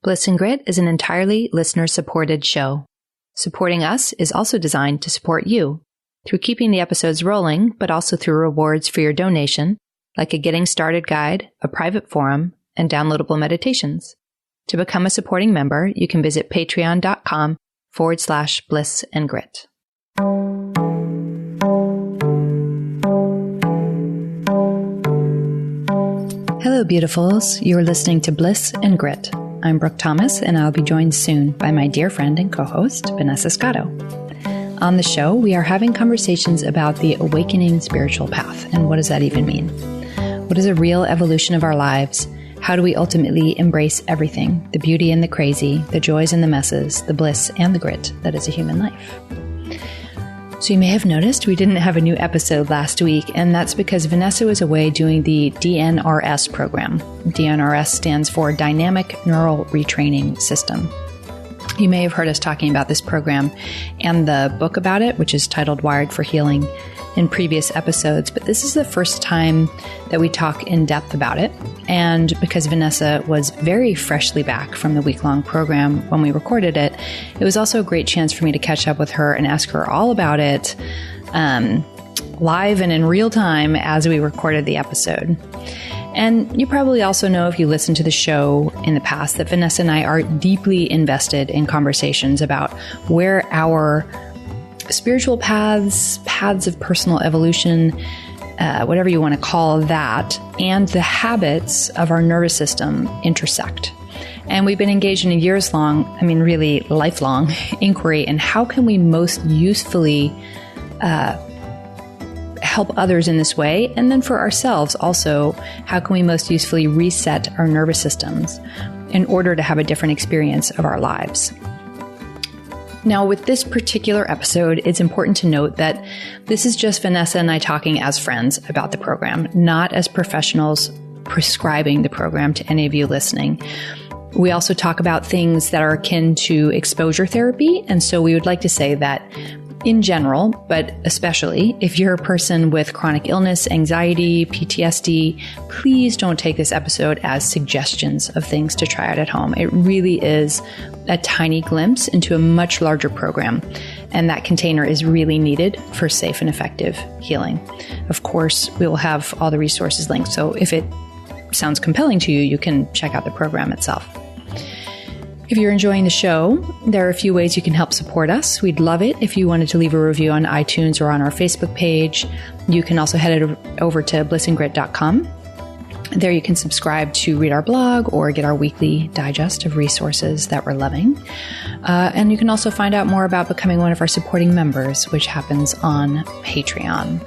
Bliss and Grit is an entirely listener-supported show. Supporting us is also designed to support you through keeping the episodes rolling, but also through rewards for your donation, like a getting started guide, a private forum, and downloadable meditations. To become a supporting member, you can visit patreon.com/Bliss and Grit. Hello, beautifuls. You're listening to Bliss and Grit. I'm Brooke Thomas, and I'll be joined soon by my dear friend and co-host, Vanessa Scotto. On the show, we are having conversations about the awakening spiritual path, and what does that even mean? What is a real evolution of our lives? How do we ultimately embrace everything, the beauty and the crazy, the joys and the messes, the bliss and the grit that is a human life? So you may have noticed we didn't have a new episode last week, and that's because Vanessa was away doing the DNRS program. DNRS stands for Dynamic Neural Retraining System. You may have heard us talking about this program and the book about it, which is titled Wired for Healing, in previous episodes, but this is the first time that we talk in depth about it. And because Vanessa was very freshly back from the week-long program when we recorded it, it was also a great chance for me to catch up with her and ask her all about it live and in real time as we recorded the episode. And you probably also know, if you listened to the show in the past, that Vanessa and I are deeply invested in conversations about where our spiritual paths of personal evolution, whatever you want to call that, and the habits of our nervous system intersect. And we've been engaged in a really lifelong inquiry in how can we most usefully help others in this way, and then for ourselves also, how can we most usefully reset our nervous systems in order to have a different experience of our lives. Now, with this particular episode, it's important to note that this is just Vanessa and I talking as friends about the program, not as professionals prescribing the program to any of you listening. We also talk about things that are akin to exposure therapy, and so we would like to say that in general, but especially if you're a person with chronic illness, anxiety, PTSD, please don't take this episode as suggestions of things to try out at home. It really is a tiny glimpse into a much larger program, and that container is really needed for safe and effective healing. Of course, we will have all the resources linked, so if it sounds compelling to you, you can check out the program itself. If you're enjoying the show, there are a few ways you can help support us. We'd love it if you wanted to leave a review on iTunes or on our Facebook page. You can also head over to blissandgrit.com. There you can subscribe to read our blog or get our weekly digest of resources that we're loving. And you can also find out more about becoming one of our supporting members, which happens on Patreon.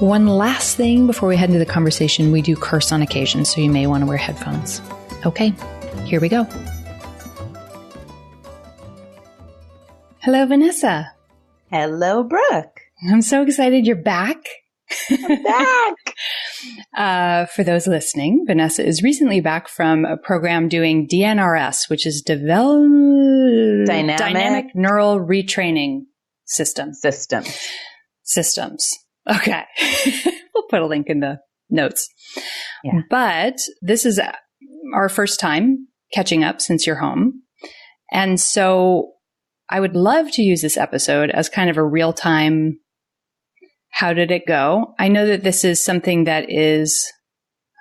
One last thing before we head into the conversation, we do curse on occasion, so you may want to wear headphones. Okay, here we go. Hello, Vanessa. Hello, Brooke. I'm so excited you're back. I'm back. For those listening, Vanessa is recently back from a program doing DNRS, which is Dynamic Neural Retraining System. Systems. Okay. We'll put a link in the notes. Yeah. But this is our first time catching up since you're home. And so I would love to use this episode as kind of a real-time, how did it go? I know that this is something that is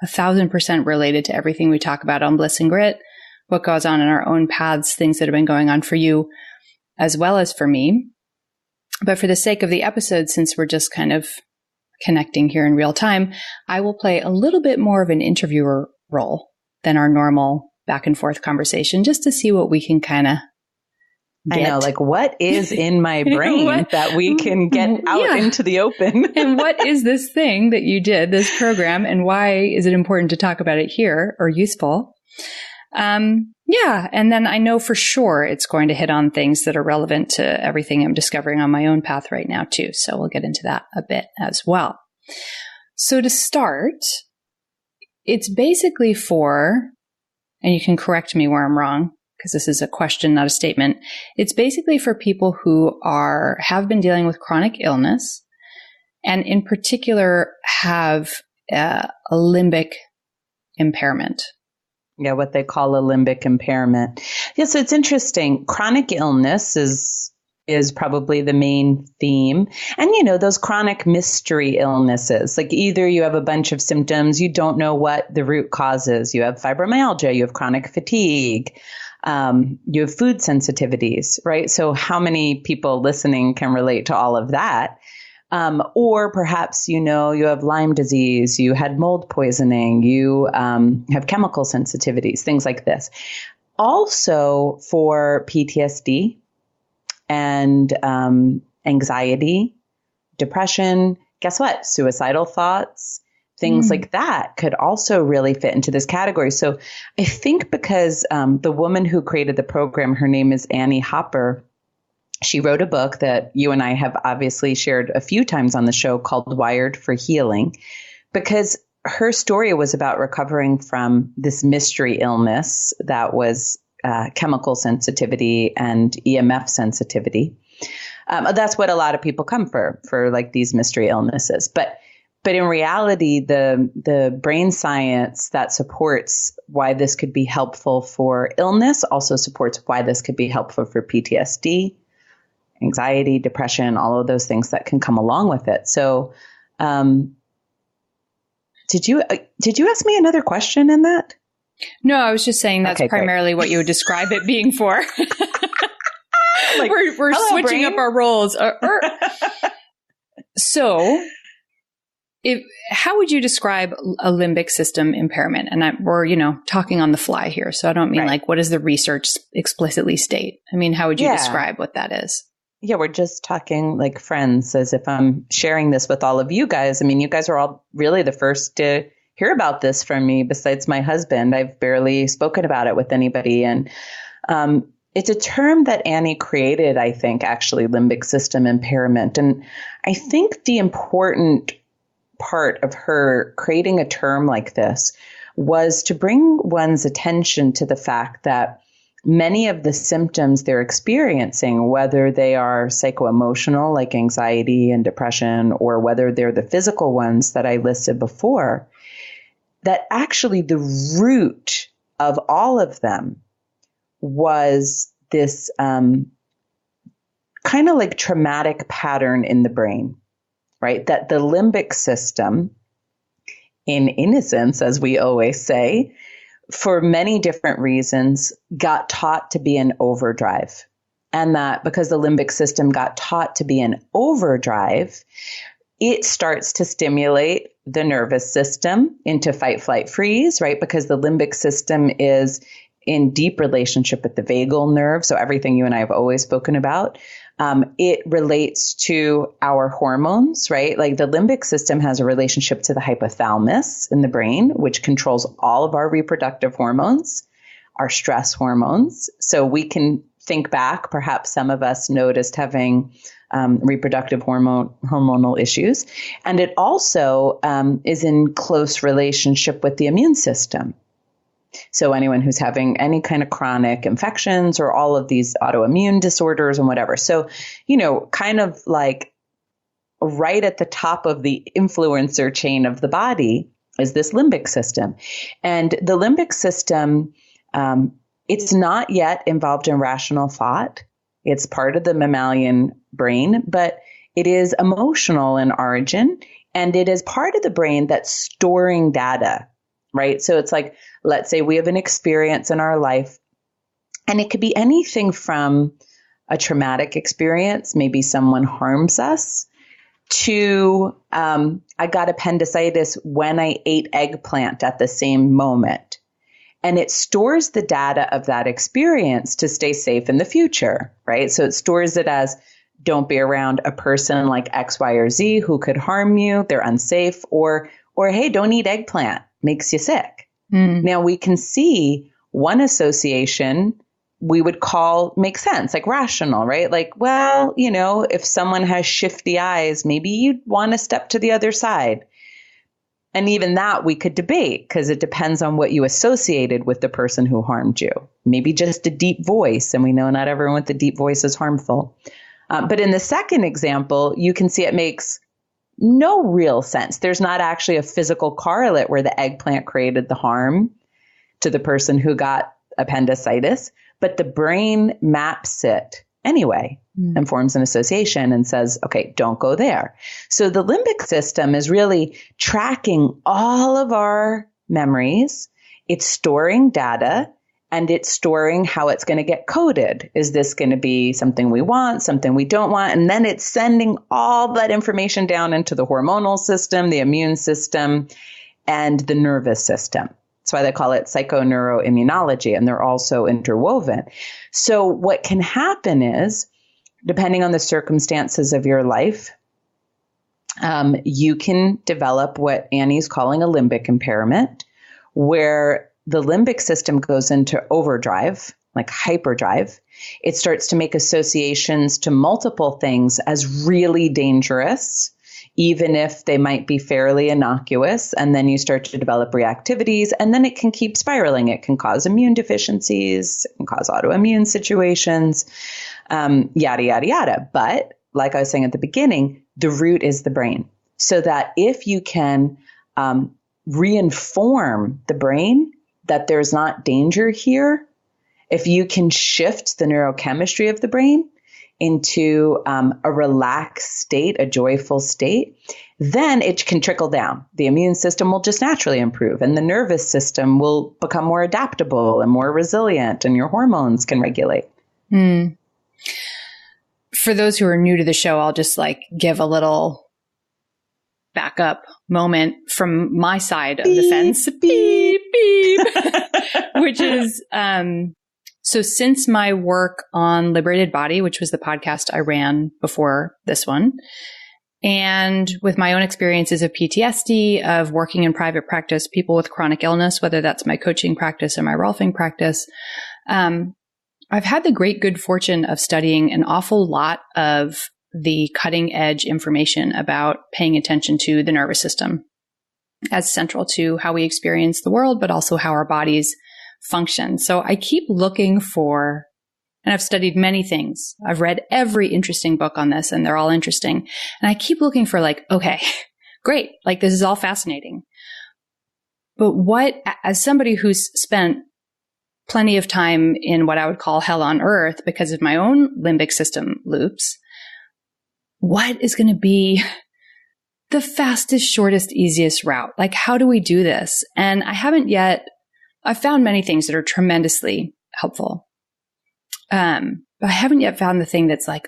1,000% related to everything we talk about on Bliss and Grit, what goes on in our own paths, things that have been going on for you, as well as for me. But for the sake of the episode, since we're just kind of connecting here in real time, I will play a little bit more of an interviewer role than our normal back and forth conversation, just to see what we can kind of get. I know, like what is in my brain that we can get out into the open? And what is this thing that you did, this program, and why is it important to talk about it here or useful? And then I know for sure it's going to hit on things that are relevant to everything I'm discovering on my own path right now too. So we'll get into that a bit as well. So to start, it's basically for, and you can correct me where I'm wrong, because this is a question, not a statement. It's basically for people who have been dealing with chronic illness, and in particular have a limbic impairment. Yeah, what they call a limbic impairment. Yeah, so it's interesting. Chronic illness is probably the main theme. And, those chronic mystery illnesses, like either you have a bunch of symptoms, you don't know what the root cause is. You have fibromyalgia, you have chronic fatigue, you have food sensitivities, right? So how many people listening can relate to all of that? Or perhaps, you have Lyme disease, you had mold poisoning, you have chemical sensitivities, things like this. Also for PTSD and anxiety, depression, guess what? Suicidal thoughts, things like that could also really fit into this category. So I think because the woman who created the program, her name is Annie Hopper. She wrote a book that you and I have obviously shared a few times on the show called Wired for Healing, because her story was about recovering from this mystery illness that was chemical sensitivity and EMF sensitivity. That's what a lot of people come for like these mystery illnesses. But in reality, the brain science that supports why this could be helpful for illness also supports why this could be helpful for PTSD, anxiety, depression, all of those things that can come along with it. So, did you ask me another question in that? No, I was just saying that's primarily what you would describe it being for. Like, we're switching up our roles. So, how would you describe a limbic system impairment? And we're, talking on the fly here. So I don't mean like, what does the research explicitly state? I mean, how would you describe what that is? Yeah, we're just talking like friends, as if I'm sharing this with all of you guys. I mean, you guys are all really the first to hear about this from me besides my husband. I've barely spoken about it with anybody. And it's a term that Annie created, I think, actually, limbic system impairment. And I think the important part of her creating a term like this was to bring one's attention to the fact that many of the symptoms they're experiencing, whether they are psycho-emotional like anxiety and depression, or whether they're the physical ones that I listed before, that actually the root of all of them was this kind of like traumatic pattern in the brain, right? That the limbic system, in innocence, as we always say, for many different reasons, got taught to be in overdrive. And that because the limbic system got taught to be in overdrive, it starts to stimulate the nervous system into fight, flight, freeze, right? Because the limbic system is in deep relationship with the vagal nerve. So everything you and I have always spoken about, it relates to our hormones, right? Like the limbic system has a relationship to the hypothalamus in the brain, which controls all of our reproductive hormones, our stress hormones. So we can think back, perhaps some of us noticed having reproductive hormonal issues. And it also is in close relationship with the immune system. So anyone who's having any kind of chronic infections or all of these autoimmune disorders and whatever. So, kind of like right at the top of the influencer chain of the body is this limbic system. And the limbic system, it's not yet involved in rational thought. It's part of the mammalian brain, but it is emotional in origin, and it is part of the brain that's storing data, right? So it's like, let's say we have an experience in our life, and it could be anything from a traumatic experience, maybe someone harms us, to I got appendicitis when I ate eggplant at the same moment. And it stores the data of that experience to stay safe in the future, right? So it stores it as, don't be around a person like X, Y, or Z who could harm you. They're unsafe. Or hey, don't eat eggplant. Makes you sick. Now we can see one association we would call makes sense, like rational, right? Like, well, if someone has shifty eyes, maybe you'd want to step to the other side. And even that we could debate because it depends on what you associated with the person who harmed you. Maybe just a deep voice. And we know not everyone with a deep voice is harmful. But in the second example, you can see it makes no real sense. There's not actually a physical correlate where the eggplant created the harm. to the person who got appendicitis, but the brain maps it anyway and forms an association and says, okay, don't go there. So the limbic system is really tracking all of our memories. It's storing data and it's storing how it's going to get coded. Is this going to be something we want, something we don't want? And then it's sending all that information down into the hormonal system, the immune system, and the nervous system. That's why they call it psychoneuroimmunology, and they're also interwoven. So what can happen is, depending on the circumstances of your life, you can develop what Annie's calling a limbic impairment, where the limbic system goes into overdrive, like hyperdrive. It starts to make associations to multiple things as really dangerous, even if they might be fairly innocuous. And then you start to develop reactivities, and then it can keep spiraling. It can cause immune deficiencies, it can cause autoimmune situations, yada, yada, yada. But like I was saying at the beginning, the root is the brain. So that if you can reinform the brain that there's not danger here, if you can shift the neurochemistry of the brain into a relaxed state, a joyful state, then it can trickle down. The immune system will just naturally improve, and the nervous system will become more adaptable and more resilient, and your hormones can regulate. For those who are new to the show, I'll just give a little backup moment from my side of the fence. Beep, beep. Which is, so since my work on Liberated Body, which was the podcast I ran before this one, and with my own experiences of PTSD, of working in private practice, people with chronic illness, whether that's my coaching practice or my Rolfing practice, I've had the great good fortune of studying an awful lot of the cutting edge information about paying attention to the nervous system as central to how we experience the world, but also how our bodies function. So I keep looking for, and I've studied many things. I've read every interesting book on this, and they're all interesting. And I keep looking for okay, great. This is all fascinating. But what, as somebody who's spent plenty of time in what I would call hell on earth because of my own limbic system loops, what is going to be the fastest, shortest, easiest route? How do we do this? And I've found many things that are tremendously helpful. But I haven't yet found the thing that's okay,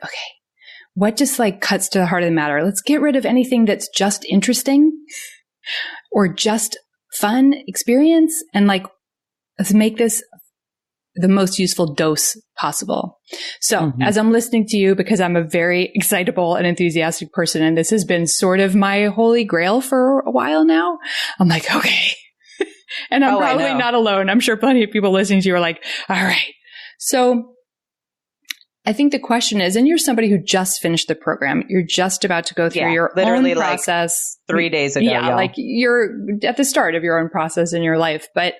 what just cuts to the heart of the matter? Let's get rid of anything that's just interesting or just fun experience. And let's make this the most useful dose possible. So as I'm listening to you, because I'm a very excitable and enthusiastic person, and this has been sort of my holy grail for a while now, I'm okay. And I'm probably not alone. I'm sure plenty of people listening to you are all right. So I think the question is, and you're somebody who just finished the program, you're just about to go through your own process. 3 days ago. Yeah, y'all. You're at the start of your own process in your life. But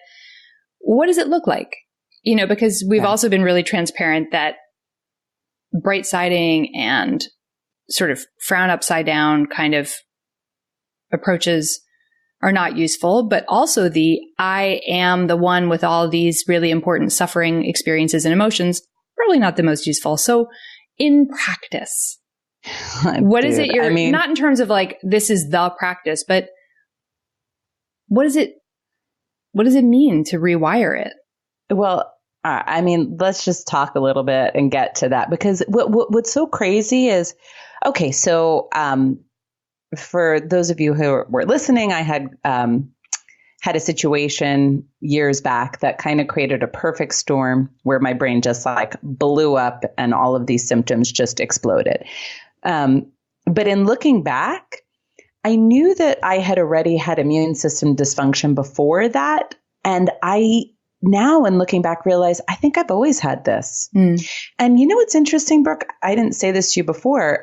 what does it look like? Because we've also been really transparent that bright siding and sort of frown upside down kind of approaches are not useful, but also the I am the one with all these really important suffering experiences and emotions, probably not the most useful. So in practice, what is it not in terms of this is the practice, but what does it mean to rewire it? Well, let's just talk a little bit and get to that, because what's so crazy is, okay, so for those of you who were listening, I had a situation years back that kind of created a perfect storm where my brain just blew up and all of these symptoms just exploded. But in looking back, I knew that I had already had immune system dysfunction before that, and I now, in looking back, realize I think I've always had this. And you know what's interesting, Brooke? I didn't say this to you before.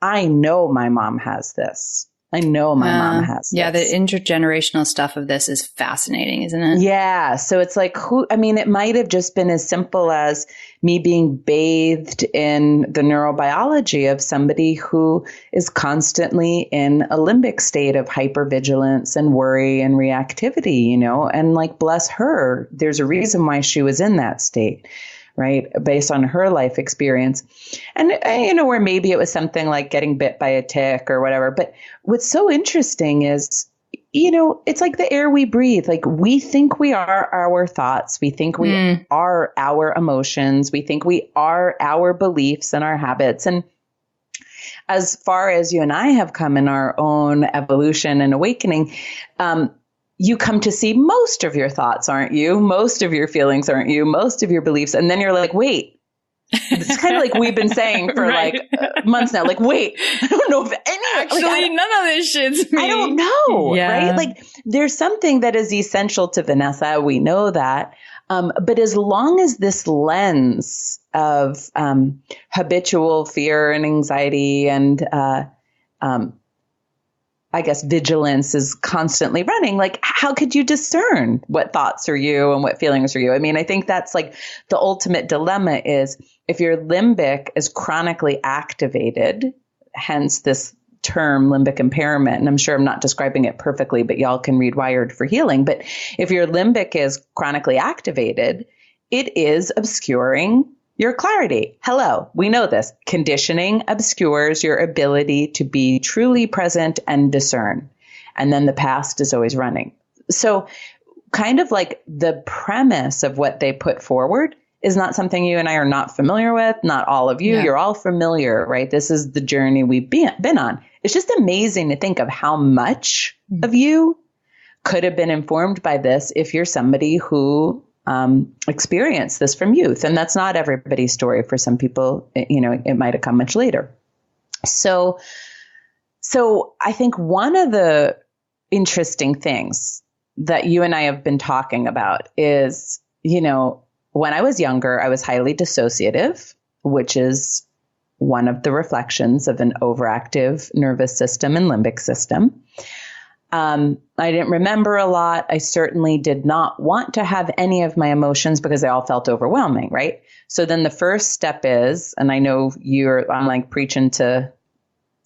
I know my mom has this. I know my mom has Yeah, the this. intergenerational stuff of this is fascinating, isn't it? Yeah. So it's like, it might have just been as simple as me being bathed in the neurobiology of somebody who is constantly in a limbic state of hypervigilance and worry and reactivity, and like, bless her, there's a reason why she was in that state. Right, based on her life experience. And, where maybe it was something like getting bit by a tick or whatever. But what's so interesting is, it's like the air we breathe. Like, we think we are our thoughts. We think we are our emotions. We think we are our beliefs and our habits. And as far as you and I have come in our own evolution and awakening, you come to see most of your thoughts aren't you, most of your feelings aren't you, most of your beliefs. And then you're like, wait, it's kind of like we've been saying for months now, like, wait, I don't know if actually none of this shit's me. I don't know. Yeah. Right. Like, there's something that is essential to Vanessa. We know that. But as long as this lens of habitual fear and anxiety and I guess vigilance is constantly running, like, how could you discern what thoughts are you and what feelings are you? I mean, I think that's like the ultimate dilemma is if your limbic is chronically activated, hence this term limbic impairment. And I'm sure I'm not describing it perfectly, but y'all can read Wired for Healing. But if your limbic is chronically activated, it is obscuring your clarity. Hello, we know this. Conditioning obscures your ability to be truly present and discern. And then the past is always running. So kind of like the premise of what they put forward is not something you and I are not familiar with. Not all of you. Yeah. You're all familiar, right? This is the journey we've been on. It's just amazing to think of how much of you could have been informed by this if you're somebody who experience this from youth. And that's not everybody's story. For some people, it might have come much later. So I think one of the interesting things that you and I have been talking about is, when I was younger, I was highly dissociative, which is one of the reflections of an overactive nervous system and limbic system. I didn't remember a lot. I certainly did not want to have any of my emotions because they all felt overwhelming, right? So then the first step is, and I know I'm like preaching to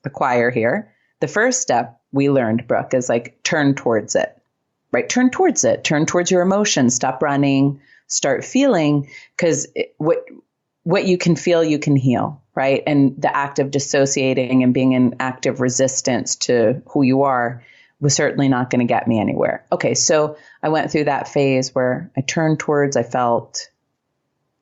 the choir here. The first step we learned, Brooke, is like turn towards it, right? Turn towards it. Turn towards your emotions. Stop running. Start feeling, because what you can feel, you can heal, right? And the act of dissociating and being in active resistance to who you are was certainly not going to get me anywhere. Okay, so I went through that phase where I turned towards, I felt,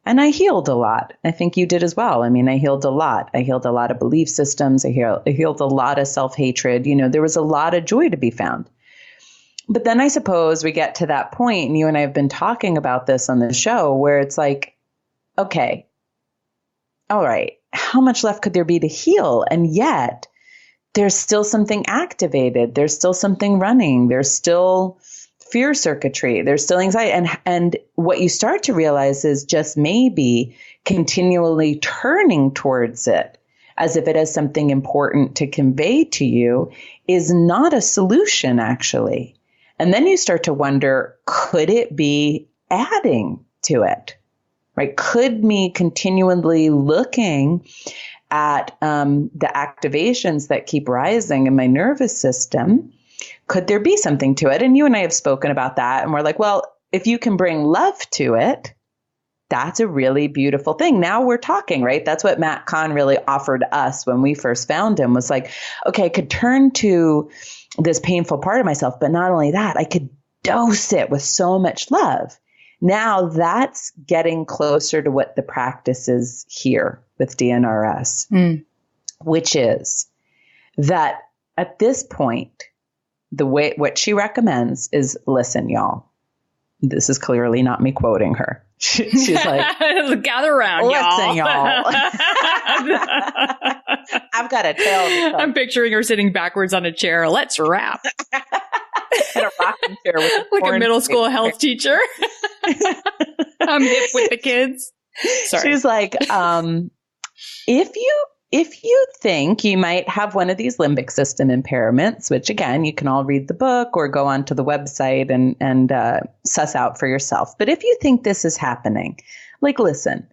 and I healed a lot. I think you did as well. I mean, I healed a lot. I healed a lot of belief systems. I healed a lot of self-hatred. There was a lot of joy to be found. But then I suppose we get to that point, and you and I have been talking about this on the show, where it's like, okay, all right, how much left could there be to heal? And yet, there's still something activated. There's still something running. There's still fear circuitry. There's still anxiety. And what you start to realize is just maybe continually turning towards it as if it has something important to convey to you is not a solution, actually. And then you start to wonder, could it be adding to it? Right? Could me continually looking at the activations that keep rising in my nervous system, could there be something to it? And you and I have spoken about that. And we're like, well, if you can bring love to it, that's a really beautiful thing. Now we're talking, right? That's what Matt Kahn really offered us when we first found him, was like, okay, I could turn to this painful part of myself, but not only that, I could dose it with so much love. Now that's getting closer to what the practice is here with DNRS, which is that at this point, what she recommends is, listen, y'all, this is clearly not me quoting her. She's like, gather around, listen, y'all. I've got a tale. I'm picturing her sitting backwards on a chair. Let's rap. In a rocking chair with like a middle school health teacher. I'm hip with the kids. Sorry. She's like, if you if you think you might have one of these limbic system impairments, which again, you can all read the book or go onto the website and suss out for yourself. But if you think this is happening, like, listen,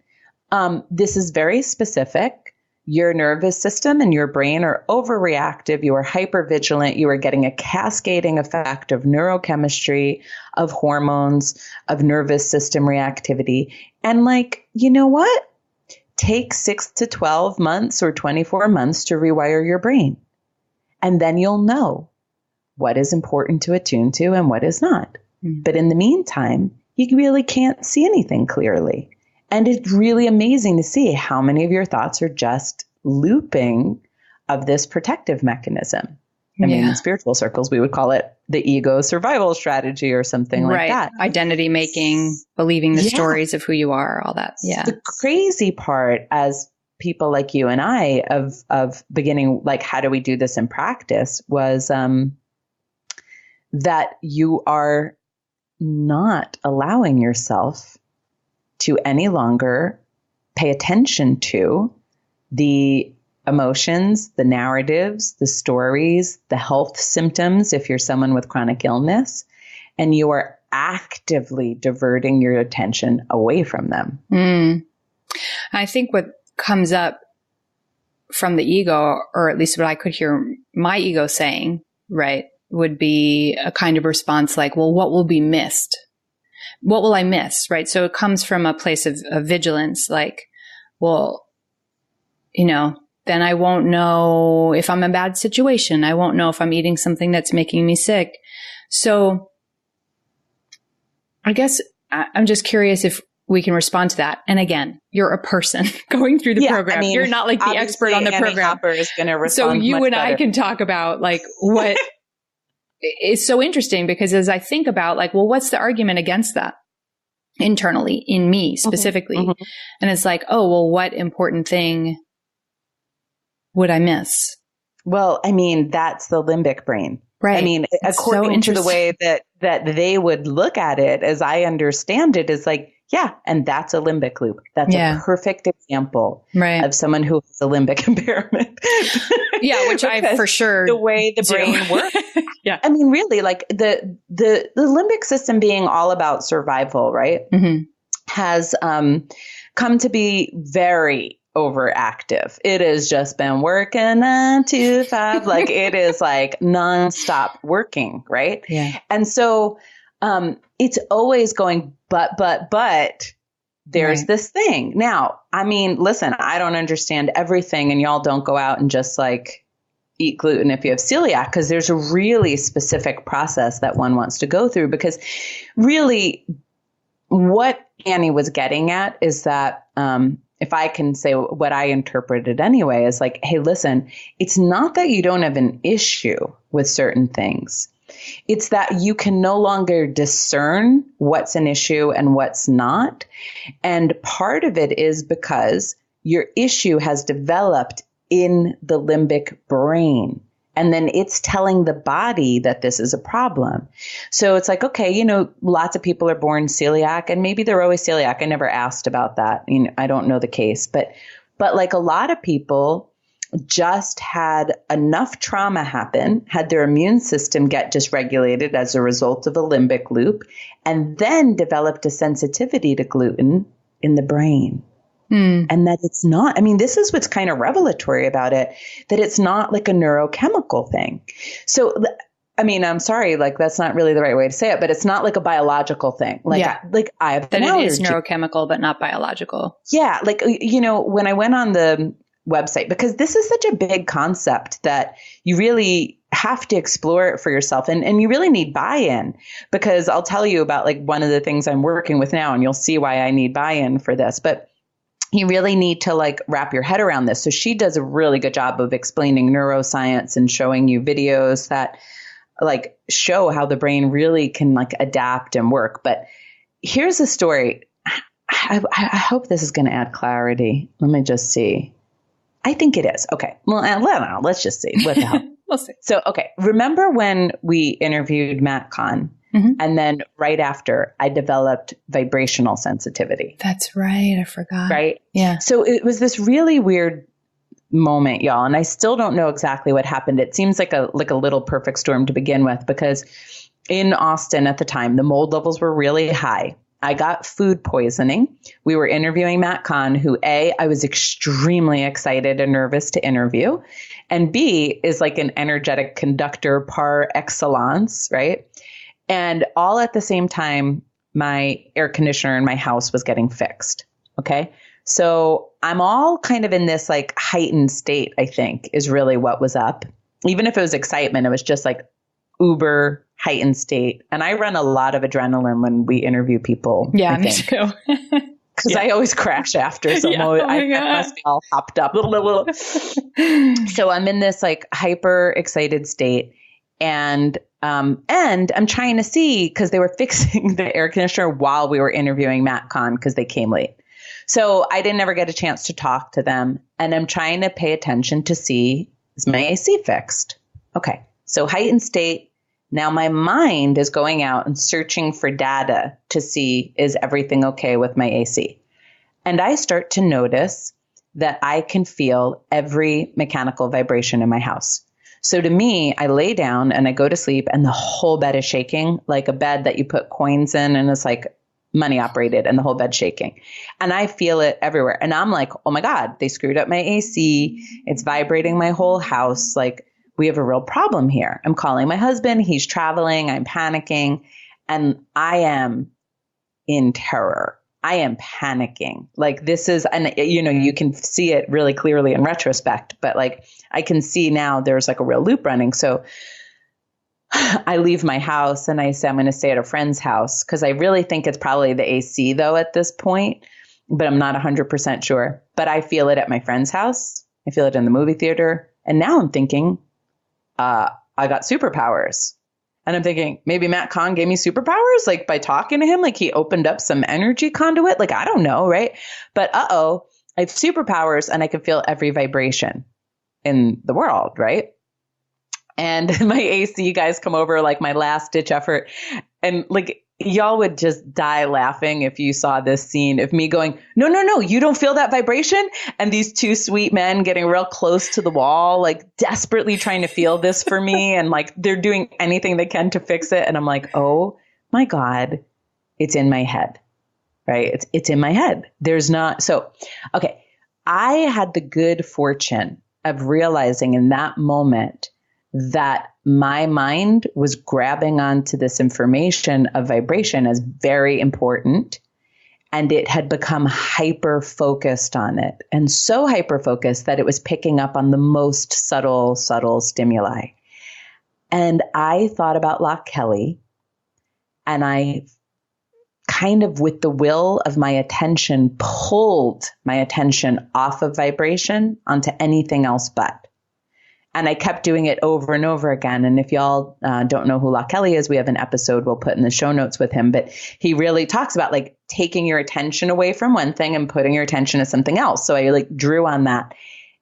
this is very specific. Your nervous system and your brain are overreactive. You are hypervigilant. You are getting a cascading effect of neurochemistry, of hormones, of nervous system reactivity. And like, you know what? Take 6 to 12 months or 24 months to rewire your brain. And then you'll know what is important to attune to and what is not. Mm-hmm. But in the meantime, you really can't see anything clearly. And it's really amazing to see how many of your thoughts are just looping of this protective mechanism. I mean, in spiritual circles, we would call it the ego survival strategy or something like that. Identity making, believing the stories of who you are, all that. Yeah. The crazy part as people like you and I of beginning, like, how do we do this in practice was that you are not allowing yourself to any longer pay attention to the emotions, the narratives, the stories, the health symptoms, if you're someone with chronic illness, and you are actively diverting your attention away from them. I think what comes up from the ego, or at least what I could hear my ego saying, right, would be a kind of response like, well, what will be missed? What will I miss? Right. So it comes from a place of vigilance, like, well, then I won't know if I'm in a bad situation. I won't know if I'm eating something that's making me sick. So I guess I'm just curious if we can respond to that. And again, you're a person going through the program. I mean, you're not like the expert on the program. Hopper is going to respond. So you and better. I can talk about like what is so interesting, because as I think about like, well, what's the argument against that internally in me specifically? Mm-hmm. And it's like, oh, well, what important thing would I miss? Well, I mean, that's the limbic brain. Right. I mean, according to the way that they would look at it, as I understand it, is like, yeah, and that's a limbic loop. That's a perfect example of someone who has a limbic impairment. Yeah, which I for sure the way the brain works. Yeah. I mean, really, like the limbic system being all about survival, right? Mm-hmm. Has come to be very overactive. It has just been working 9 to 5. Like it is like nonstop working, right? Yeah. And so it's always going, but there's this thing. Now, I mean, listen, I don't understand everything, and y'all don't go out and just like eat gluten if you have celiac, because there's a really specific process that one wants to go through. Because really what Annie was getting at is that, if I can say what I interpreted anyway, is like, hey, listen, it's not that you don't have an issue with certain things. It's that you can no longer discern what's an issue and what's not. And part of it is because your issue has developed in the limbic brain. And then it's telling the body that this is a problem. So it's like, okay, lots of people are born celiac, and maybe they're always celiac. I never asked about that. I don't know the case, but like a lot of people just had enough trauma happen, had their immune system get dysregulated as a result of a limbic loop, and then developed a sensitivity to gluten in the brain. And that it's not, I mean, this is what's kind of revelatory about it, that it's not like a neurochemical thing. So, I mean, I'm sorry, like that's not really the right way to say it, but it's not like a biological thing. Like, I have an allergy. It is neurochemical, but not biological. Yeah. Like, when I went on the website, because this is such a big concept that you really have to explore it for yourself. And you really need buy-in, because I'll tell you about like one of the things I'm working with now, and you'll see why I need buy-in for this. But you really need to like wrap your head around this. So she does a really good job of explaining neuroscience and showing you videos that like show how the brain really can like adapt and work. But here's a story. I hope this is going to add clarity. Let me just see. I think it is. Okay. Well, I don't know. Let's just see. What the hell? We'll see. So, okay. Remember when we interviewed Matt Kahn? Mm-hmm. And then right after, I developed vibrational sensitivity. That's right. I forgot. Right? Yeah. So it was this really weird moment, y'all. And I still don't know exactly what happened. It seems like a little perfect storm to begin with, because in Austin at the time, the mold levels were really high. I got food poisoning. We were interviewing Matt Kahn, who A, I was extremely excited and nervous to interview, and B, is like an energetic conductor par excellence, right? And all at the same time, my air conditioner in my house was getting fixed. Okay. So I'm all kind of in this like heightened state, I think, is really what was up. Even if it was excitement, it was just like uber heightened state. And I run a lot of adrenaline when we interview people. Yeah, me too. Because I always crash after. So I must be all hopped up. So I'm in this like hyper excited state. And I'm trying to see, because they were fixing the air conditioner while we were interviewing Matt Kahn, because they came late. So I didn't ever get a chance to talk to them. And I'm trying to pay attention to see, is my AC fixed? Okay. So heightened state. Now my mind is going out and searching for data to see, is everything okay with my AC? And I start to notice that I can feel every mechanical vibration in my house. So to me, I lay down and I go to sleep and the whole bed is shaking, like a bed that you put coins in and it's like money operated and the whole bed's shaking. And I feel it everywhere. And I'm like, oh my God, they screwed up my AC. It's vibrating my whole house. Like, we have a real problem here. I'm calling my husband. He's traveling. I'm panicking. And I am in terror. I am panicking. Like this is, and you know, you can see it really clearly in retrospect, but like I can see now there's like a real loop running. So I leave my house and I say, I'm going to stay at a friend's house, because I really think it's probably the AC though at this point, but I'm not 100% sure. But I feel it at my friend's house. I feel it in the movie theater. And now I'm thinking, I got superpowers. And I'm thinking, maybe Matt Kahn gave me superpowers, like by talking to him, like he opened up some energy conduit. Like, I don't know, right? But I have superpowers and I can feel every vibration in the world, right? And my AC guys come over, like my last ditch effort. And like, y'all would just die laughing if you saw this scene of me going, no, you don't feel that vibration? And these two sweet men getting real close to the wall, like desperately trying to feel this for me. And like, they're doing anything they can to fix it. And I'm like, oh my God, it's in my head, right? It's in my head. There's not. So, okay. I had the good fortune of realizing in that moment that my mind was grabbing onto this information of vibration as very important, and it had become hyper focused on it, and so hyper focused that it was picking up on the most subtle stimuli. And I thought about Loch Kelly, and I kind of, with the will of my attention, pulled my attention off of vibration onto anything else but. And I kept doing it over and over again. And if y'all don't know who Loch Kelly is, we have an episode we'll put in the show notes with him. But he really talks about like taking your attention away from one thing and putting your attention to something else. So I like drew on that.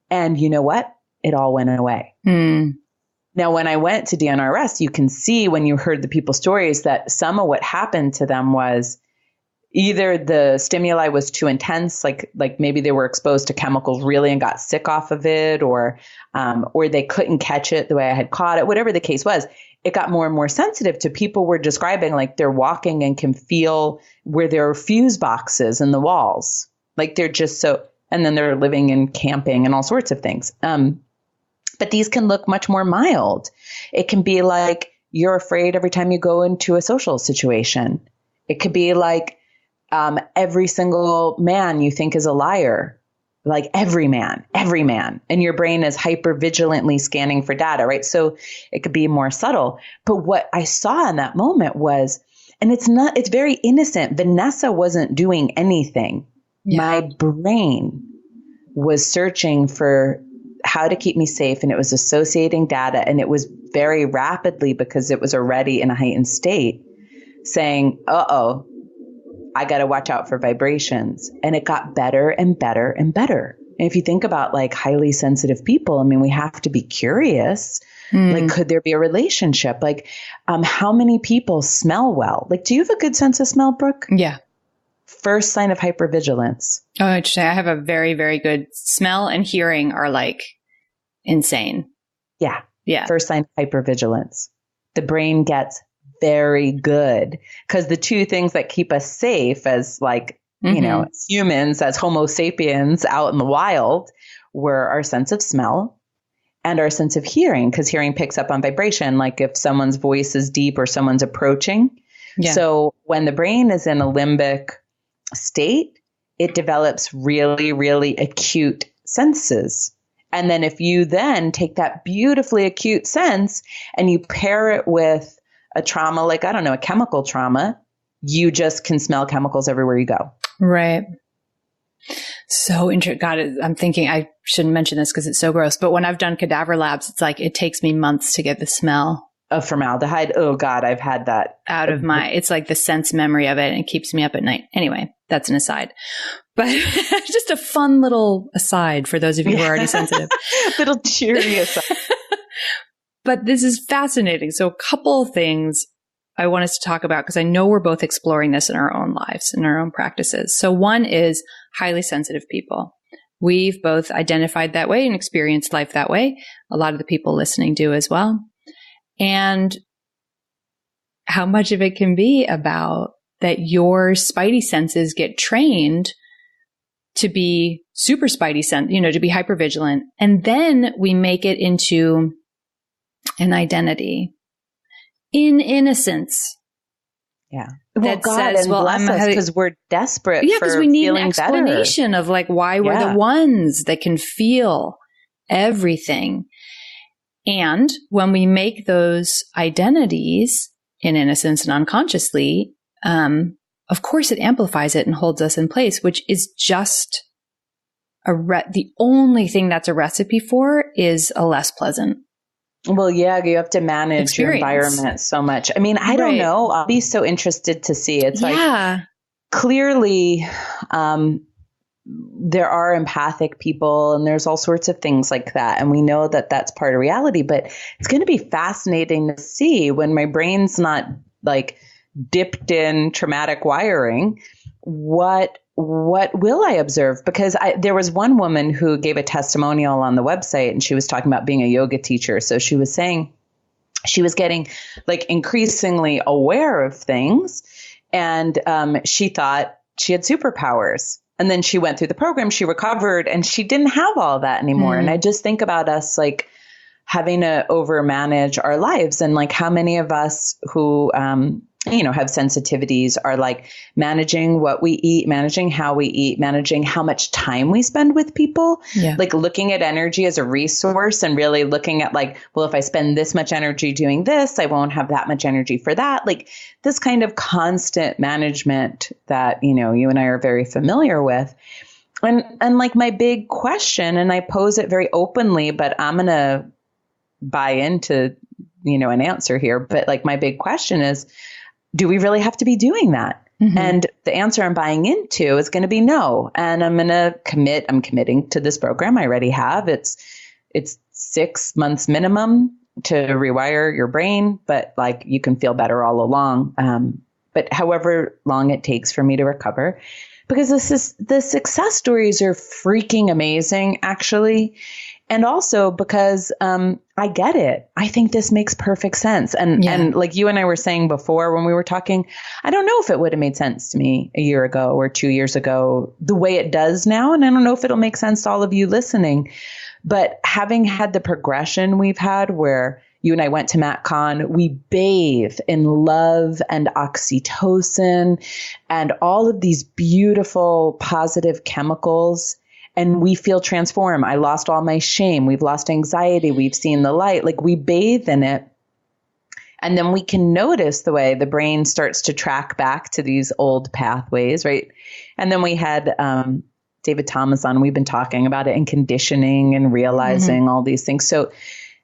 And you know what? It all went away. Now, when I went to DNRS, you can see when you heard the people's stories that some of what happened to them was either the stimuli was too intense, like maybe they were exposed to chemicals really and got sick off of it, or they couldn't catch it the way I had caught it, whatever the case was. It got more and more sensitive to people were describing like they're walking and can feel where there are fuse boxes in the walls. Like they're just so, and then they're living and camping and all sorts of things. But these can look much more mild. It can be like you're afraid every time you go into a social situation. It could be like, every single man you think is a liar, like every man, and your brain is hyper vigilantly scanning for data, right? So it could be more subtle. But what I saw in that moment was, and it's very innocent. Vanessa wasn't doing anything. Yeah. My brain was searching for how to keep me safe, and it was associating data, and it was very rapidly, because it was already in a heightened state, saying, I got to watch out for vibrations. And it got better and better and better. And if you think about like highly sensitive people, I mean, we have to be curious. Like, could there be a relationship? Like, how many people smell well? Like, do you have a good sense of smell, Brooke? Yeah. first sign of hypervigilance. Oh, interesting. I have a very, very good smell and hearing are like insane. Yeah. Yeah. First sign of hypervigilance. The brain gets very good because the two things that keep us safe as like, you know, as humans, as Homo sapiens out in the wild were our sense of smell and our sense of hearing, because hearing picks up on vibration, like if someone's voice is deep or someone's approaching. Yeah. So when the brain is in a limbic state, it develops really, really acute senses. And then if you then take that beautifully acute sense and you pair it with a trauma, like, I don't know, a chemical trauma, you just can smell chemicals everywhere you go. Right. So interesting. God, I'm thinking I shouldn't mention this because it's so gross. But when I've done cadaver labs, it's like it takes me months to get the smell of formaldehyde. Oh God, I've had that out of it's like the sense memory of it, and it keeps me up at night. Anyway, that's an aside. But just a fun little aside for those of you who are already sensitive. Little cheery aside. But this is fascinating. So a couple of things I want us to talk about, because I know we're both exploring this in our own lives, in our own practices. So one is highly sensitive people. We've both identified that way and experienced life that way. A lot of the people listening do as well. And how much of it can be about that your spidey senses get trained to be super spidey to be hypervigilant. And then we make it into an identity in innocence. Yeah. Well, God, says, and bless us, because we're desperate for because we need an feeling explanation better. Of like why we're the ones that can feel everything. And when we make those identities in innocence and unconsciously, of course it amplifies it and holds us in place, which is just the only thing that's a recipe for is a less pleasant. Well, yeah, you have to manage your environment so much. I mean, I don't know. I'll be so interested to see. It's like clearly there are empathic people and there's all sorts of things like that. And we know that that's part of reality, but it's going to be fascinating to see when my brain's not like dipped in traumatic wiring, what will I observe? Because there was one woman who gave a testimonial on the website and she was talking about being a yoga teacher. So she was saying she was getting like increasingly aware of things and she thought she had superpowers. And then she went through the program, she recovered, and she didn't have all that anymore. And I just think about us like having to overmanage our lives and like how many of us who, have sensitivities are like managing what we eat, managing how we eat, managing how much time we spend with people, like looking at energy as a resource and really looking at like, well, if I spend this much energy doing this, I won't have that much energy for that. Like this kind of constant management that, you and I are very familiar with. And like my big question, and I pose it very openly, but I'm going to buy into, an answer here. But like my big question is, do we really have to be doing that? Mm-hmm. And the answer I'm buying into is going to be no. And I'm going to I'm committing to this program. I already have. It's 6 months minimum to rewire your brain, but like you can feel better all along. But however long it takes for me to recover, because the success stories are freaking amazing, actually. And also because I get it. I think this makes perfect sense. And like you and I were saying before when we were talking, I don't know if it would have made sense to me a year ago or 2 years ago the way it does now. And I don't know if it'll make sense to all of you listening. But having had the progression we've had where you and I went to MatCon, we bathe in love and oxytocin and all of these beautiful positive chemicals. And we feel transformed. I lost all my shame. We've lost anxiety. We've seen the light. Like we bathe in it. And then we can notice the way the brain starts to track back to these old pathways, right? And then we had David Thomas on. We've been talking about it and conditioning and realizing all these things. So,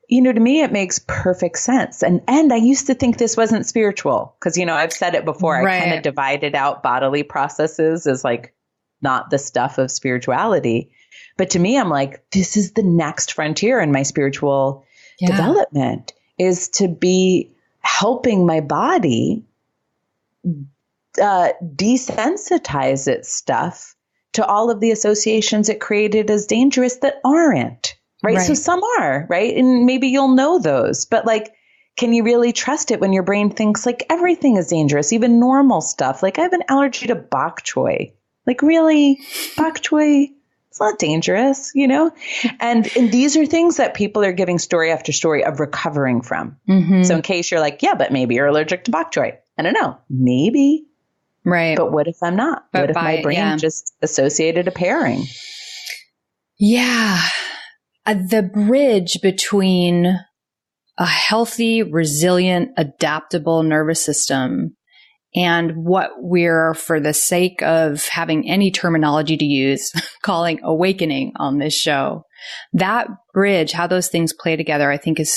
to me, it makes perfect sense. And I used to think this wasn't spiritual because, I've said it before. I kind of divided out bodily processes as like, not the stuff of spirituality. But to me, I'm like, this is the next frontier in my spiritual development is to be helping my body desensitize its stuff to all of the associations it created as dangerous that aren't, right? So some are, right? And maybe you'll know those, but like, can you really trust it when your brain thinks like everything is dangerous, even normal stuff? Like I have an allergy to bok choy. Like really? Bok choy? It's not dangerous, you know? And these are things that people are giving story after story of recovering from. Mm-hmm. So in case you're like, yeah, but maybe you're allergic to bok choy. I don't know. Maybe. Right. But what if I'm not? But what if my brain just associated a pairing? Yeah. The bridge between a healthy, resilient, adaptable nervous system and what we're, for the sake of having any terminology to use, calling awakening on this show. That bridge, how those things play together, I think it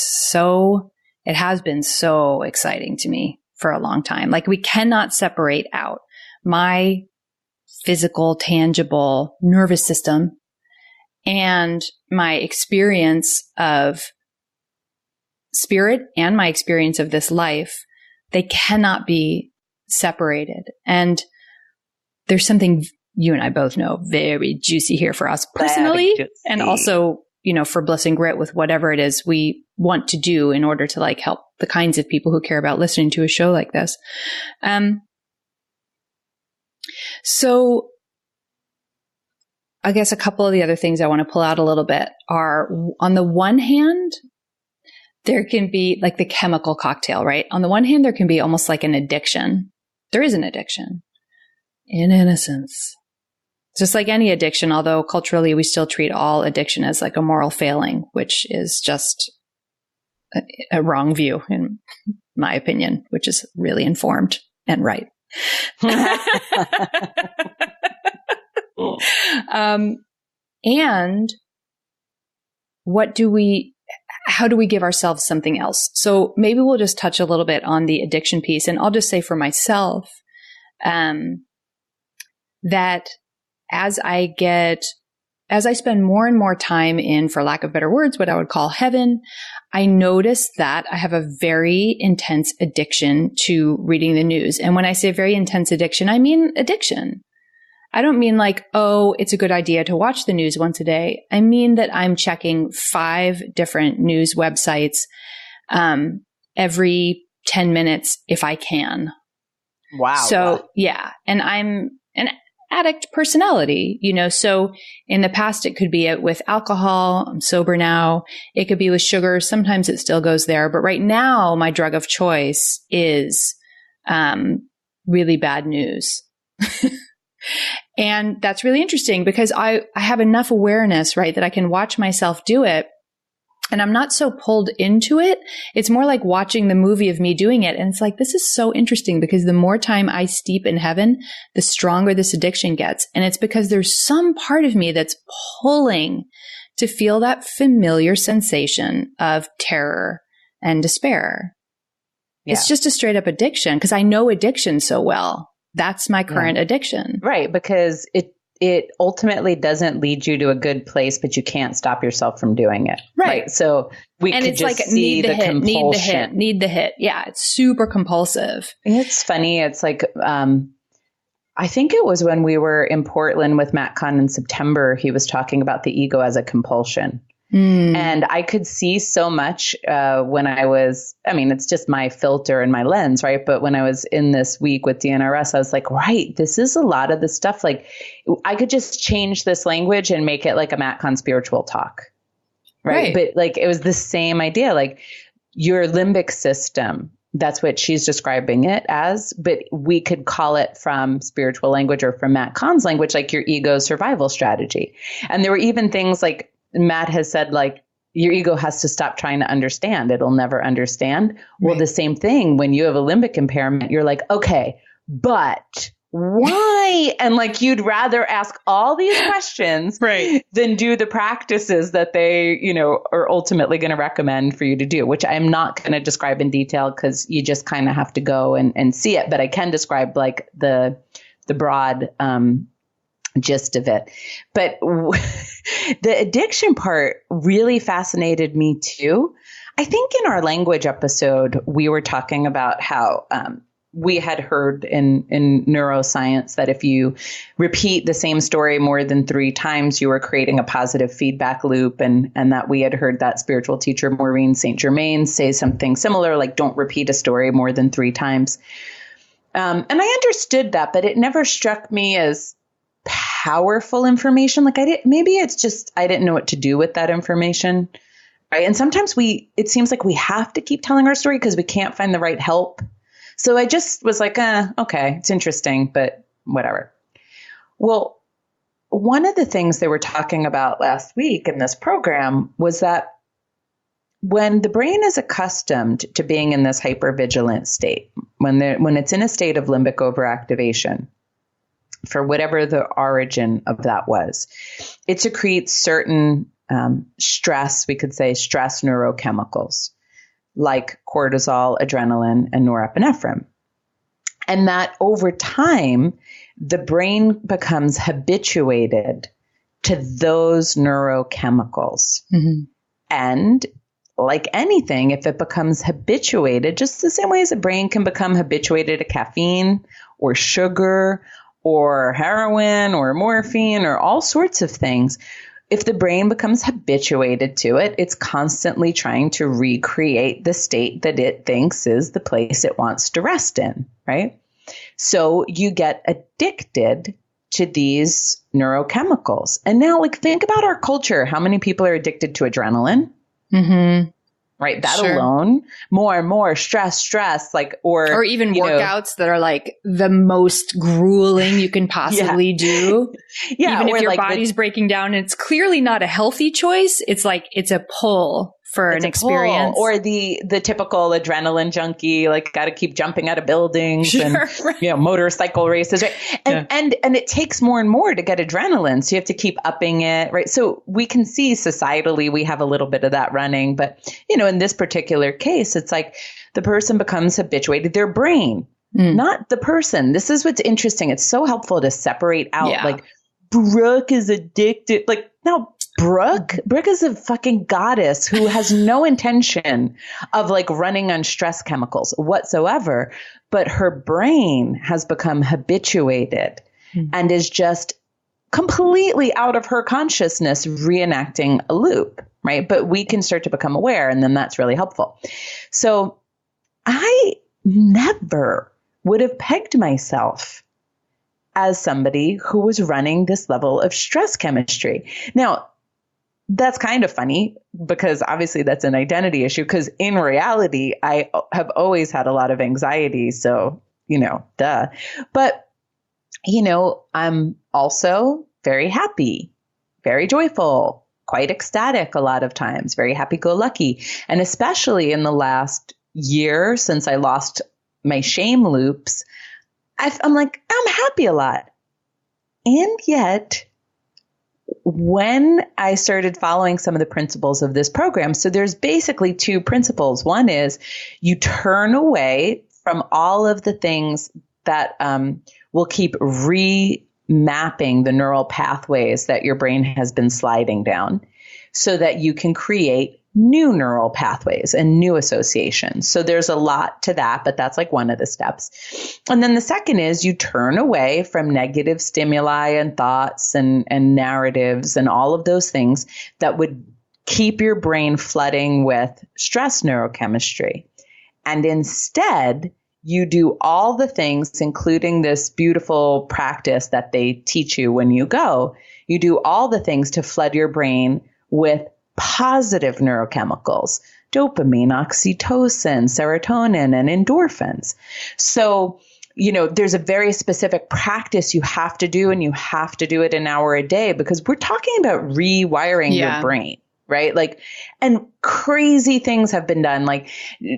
has been so exciting to me for a long time. Like we cannot separate out my physical, tangible nervous system and my experience of spirit and my experience of this life. They cannot be separated. And there's something you and I both know very juicy here for us personally. And also, you know, for Bliss and Grit with whatever it is we want to do in order to like help the kinds of people who care about listening to a show like this. So I guess a couple of the other things I want to pull out a little bit are, on the one hand, there can be like the chemical cocktail, right? On the one hand, there can be almost like an addiction. There is an addiction in innocence. Just like any addiction, although culturally we still treat all addiction as like a moral failing, which is just a wrong view in my opinion, which is really informed and right. And how do we give ourselves something else? So maybe we'll just touch a little bit on the addiction piece. And I'll just say for myself, that as I spend more and more time in, for lack of better words, what I would call heaven, I notice that I have a very intense addiction to reading the news. And when I say very intense addiction, I mean addiction. I don't mean like, oh, it's a good idea to watch the news once a day. I mean that I'm checking 5 different news websites every 10 minutes if I can. Wow. So yeah. And I'm an addict personality, you know, so in the past it could be with alcohol. I'm sober now. It could be with sugar. Sometimes it still goes there. But right now my drug of choice is really bad news. And that's really interesting because I have enough awareness, right, that I can watch myself do it. And I'm not so pulled into it. It's more like watching the movie of me doing it. And it's like, this is so interesting because the more time I steep in heaven, the stronger this addiction gets. And it's because there's some part of me that's pulling to feel that familiar sensation of terror and despair. Yeah. It's just a straight up addiction because I know addiction so well. That's my current addiction. Right. Because it ultimately doesn't lead you to a good place, but you can't stop yourself from doing it. Right. So could it's just like, see the compulsion. Need the hit. Yeah. It's super compulsive. It's funny. It's like, I think it was when we were in Portland with Matt Kahn in September, he was talking about the ego as a compulsion. And I could see so much when it's just my filter and my lens, right? But when I was in this week with DNRS, I was like, right, this is a lot of the stuff. Like I could just change this language and make it like a Matt Kahn spiritual talk, right? But like it was the same idea, like your limbic system. That's what she's describing it as, but we could call it from spiritual language or from Matt Kahn's language, like your ego survival strategy. And there were even things like Matt has said, like, your ego has to stop trying to understand. It'll never understand. Right. Well, the same thing when you have a limbic impairment, you're like, okay, but why? And like, you'd rather ask all these questions than do the practices that they, you know, are ultimately going to recommend for you to do, which I'm not going to describe in detail because you just kind of have to go and see it. But I can describe like the broad, gist of it. But the addiction part really fascinated me too. I think in our language episode, we were talking about how we had heard in neuroscience that if you repeat the same story more than 3 times, you are creating a positive feedback loop. And that we had heard that spiritual teacher, Maureen St. Germain, say something similar, like don't repeat a story more than 3 times. And I understood that, but it never struck me as powerful information. Like maybe it's just, I didn't know what to do with that information. Right. And sometimes it seems like we have to keep telling our story because we can't find the right help. So I just was like, okay, it's interesting, but whatever. Well, one of the things they were talking about last week in this program was that when the brain is accustomed to being in this hypervigilant state, when it's in a state of limbic overactivation, for whatever the origin of that was, it secretes certain stress, we could say stress neurochemicals like cortisol, adrenaline, and norepinephrine. And that over time, the brain becomes habituated to those neurochemicals. Mm-hmm. And like anything, if it becomes habituated, just the same way as a brain can become habituated to caffeine or sugar or heroin or morphine or all sorts of things, if the brain becomes habituated to it, it's constantly trying to recreate the state that it thinks is the place it wants to rest in, right? So you get addicted to these neurochemicals. And now, like, think about our culture. How many people are addicted to adrenaline? Mm-hmm. Right. That sure. Alone, more and more stress, like, or even workouts that are like the most grueling you can possibly do. Yeah. Even if your body's breaking down, and it's clearly not a healthy choice. It's like, it's a pull for an experience. Or the typical adrenaline junkie, like got to keep jumping out of buildings sure, and, right. Motorcycle races. Right. And it takes more and more to get adrenaline. So you have to keep upping it. Right. So we can see societally, we have a little bit of that running, but in this particular case, it's like the person becomes habituated, their brain, not the person. This is what's interesting. It's so helpful to separate out like Brooke is addicted. Like, no, Brooke is a fucking goddess who has no intention of like running on stress chemicals whatsoever, but her brain has become habituated and is just completely out of her consciousness reenacting a loop, right? But we can start to become aware, and then that's really helpful. So I never would have pegged myself as somebody who was running this level of stress chemistry. Now, that's kind of funny because obviously that's an identity issue, because in reality, I have always had a lot of anxiety. So, duh. But, I'm also very happy, very joyful, quite ecstatic a lot of times, very happy-go-lucky. And especially in the last year since I lost my shame loops, I'm happy a lot. And yet, when I started following some of the principles of this program, so there's basically 2 principles. One is you turn away from all of the things that will keep remapping the neural pathways that your brain has been sliding down so that you can create new neural pathways and new associations. So there's a lot to that, but that's like one of the steps. And then the second is you turn away from negative stimuli and thoughts and narratives and all of those things that would keep your brain flooding with stress neurochemistry. And instead, you do all the things, including this beautiful practice that they teach you when you go. You do all the things to flood your brain with positive neurochemicals, dopamine, oxytocin, serotonin, and endorphins. So, there's a very specific practice you have to do, and you have to do it an hour a day, because we're talking about rewiring your brain, right? Like, and crazy things have been done. Like,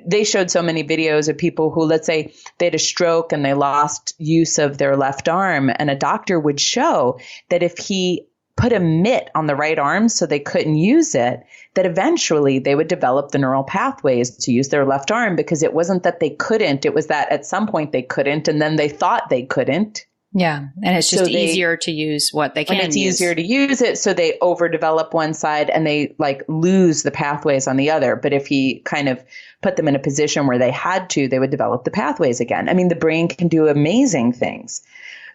they showed so many videos of people who, let's say they had a stroke and they lost use of their left arm, and a doctor would show that if he put a mitt on the right arm so they couldn't use it, that eventually they would develop the neural pathways to use their left arm, because it wasn't that they couldn't, it was that at some point they couldn't, and then they thought they couldn't, Yeah. And it's just easier to use what they can use. And it's easier to use it. So they overdevelop one side and they like lose the pathways on the other. But if he kind of put them in a position where they had to, they would develop the pathways again. I mean, the brain can do amazing things.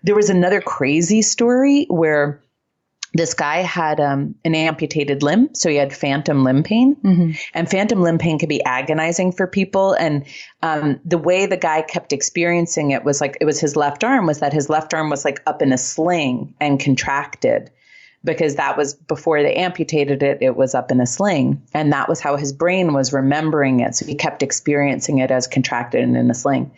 There was another crazy story where this guy had an amputated limb, so he had phantom limb pain. Mm-hmm. And phantom limb pain can be agonizing for people. And the way the guy kept experiencing it was like, it was his left arm, was that his left arm was like up in a sling and contracted, because that was before they amputated it, it was up in a sling. And that was how his brain was remembering it. So he kept experiencing it as contracted and in a sling.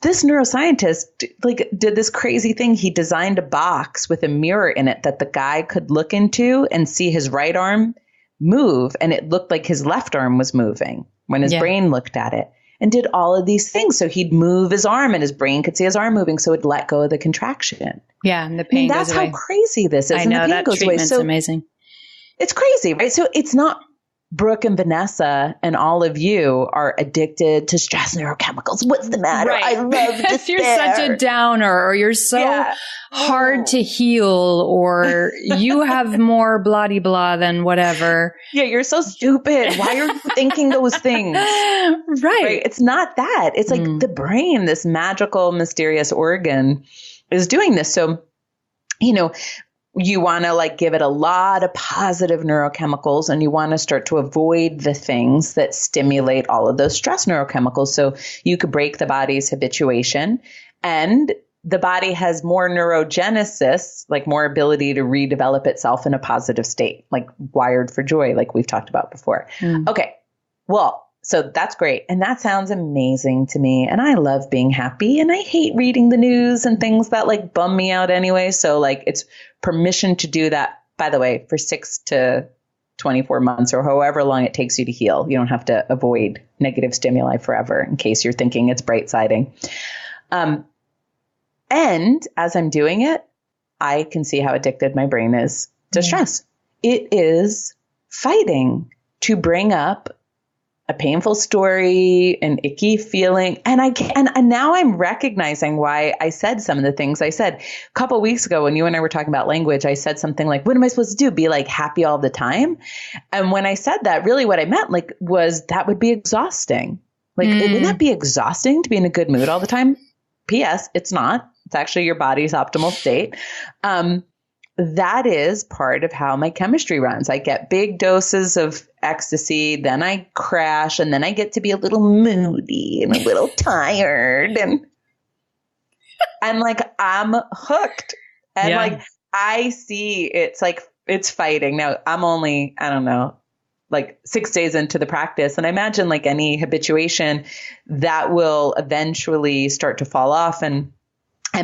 This neuroscientist like did this crazy thing. He designed a box with a mirror in it that the guy could look into and see his right arm move. And it looked like his left arm was moving when his brain looked at it, and did all of these things. So he'd move his arm and his brain could see his arm moving. So it'd let go of the contraction. Yeah. And the pain goes away. That's how crazy this is. I know, that treatment's amazing. It's crazy, right? So it's not Brooke and Vanessa and all of you are addicted to stress neurochemicals. What's the matter? Right. I love despair. You're such a downer, or you're so hard to heal, or you have more blah-de-blah than whatever. Yeah, you're so stupid. Why are you thinking those things? Right. It's not that. It's like the brain, this magical, mysterious organ, is doing this. So, you know, you want to like give it a lot of positive neurochemicals, and you want to start to avoid the things that stimulate all of those stress neurochemicals. So you could break the body's habituation, and the body has more neurogenesis, like more ability to redevelop itself in a positive state, like wired for joy, like we've talked about before. Okay. Well, so that's great. And that sounds amazing to me. And I love being happy, and I hate reading the news and things that like bum me out anyway. So like it's permission to do that, by the way, for 6 to 24 months or however long it takes you to heal. You don't have to avoid negative stimuli forever, in case you're thinking it's bright siding. And as I'm doing it, I can see how addicted my brain is to stress. It is fighting to bring up a painful story, an icky feeling. And and now I'm recognizing why I said some of the things I said. A couple of weeks ago when you and I were talking about language, I said something like, what am I supposed to do? Be like happy all the time? And when I said that, really what I meant like was that would be exhausting. Like, wouldn't that be exhausting to be in a good mood all the time? P.S. It's not. It's actually your body's optimal state. That is part of how my chemistry runs. I get big doses of ecstasy, then I crash, and then I get to be a little moody and a little tired. And like, I'm hooked. And like, I see it's like, it's fighting. Now, I'm only, I don't know, like 6 days into the practice. And I imagine like any habituation that will eventually start to fall off, and